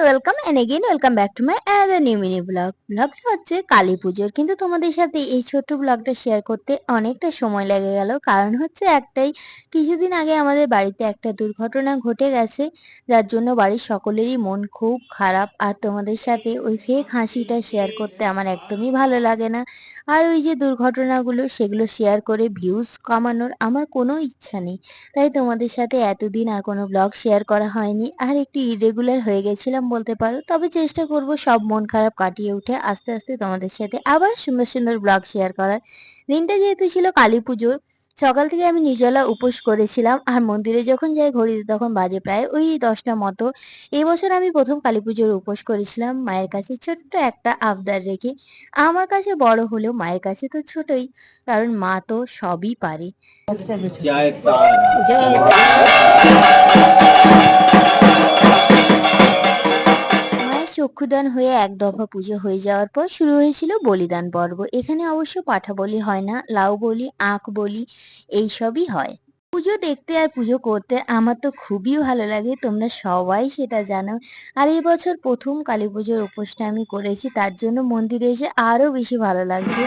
Welcome and again welcome back to my another new mini blog. ব্লগটা হচ্ছে কালী পুজোর, কিন্তু তোমাদের সাথে এই ছোট্ট ব্লগটা শেয়ার করতে অনেকটা সময় লেগে গেল। কারণ হচ্ছে একটাই, কিছুদিন আগে আমাদের বাড়িতে একটা দুর্ঘটনা ঘটে গেছে, যার জন্য বাড়ির সকলেরই মন খুব খারাপ। আর তোমাদের সাথে ওই ফেক হাসিটা শেয়ার করতে আমার একদমই ভালো লাগে না। আর ওই যে দুর্ঘটনাগুলো, সেগুলো শেয়ার করে ভিউজ কামানোর আমার কোনো ইচ্ছা নেই। তাই তোমাদের সাথে এতদিন আর কোনো ব্লগ শেয়ার করা হয়নি, আর একটু ইরেগুলার হয়ে গেছিলাম বলতে পারো। তবে চেষ্টা করব সব মন খারাপ কাটিয়ে উঠে আস্তে আস্তে তোমাদের সাথে আবার সুন্দর সুন্দর ব্লগ শেয়ার করার। দিনটা যেহেতু ছিল কালী পুজোর, সকাল থেকে আমি নির্জলা উপোস করেছিলাম। আর মন্দিরে যখন যাই ঘড়িতে তখন বাজে প্রায় ওই 10টা মতো। এবছর আমি প্রথম কালী পুজোর উপোস করেছিলাম মায়ের কাছে ছোট্ট একটা আবদার রেখে। আমার কাছে বড় হলেও মায়ের কাছে তো ছোটই, কারণ মা তো সবই পারে। জয় মায়ের চক্ষুদান হয়ে এক দফা পুজো হয়ে যাওয়ার পর শুরু হয়েছিল বলিদান পর্ব। এখানে অবশ্য পাঠা বলি হয় না, লাউ বলি, আখ বলি এইসবই হয়। পুজো দেখতে আর পুজো করতে আমার তো খুবই ভালো লাগে, তোমরা সবাই সেটা জানো। আর এই বছর প্রথম কালী পুজোর উপোসটা আমি করেছি, তার জন্য মন্দিরে এসে আরো বেশি ভালো লাগছে।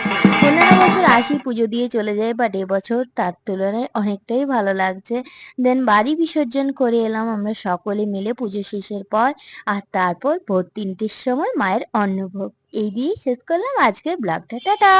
অন্যান্য বছর আসি পুজো দিয়ে চলে যায়, বাট এবছর তার তুলনায় অনেকটাই ভালো লাগছে। দেন বাড়ি বিসর্জন করে এলাম আমরা সকলে মিলে পুজো শেষের পর। আর তারপর ভোর 3টের সময় মায়ের অন্নভোগ। এই দিয়েই শেষ করলাম আজকের ব্লগটা। টাটা।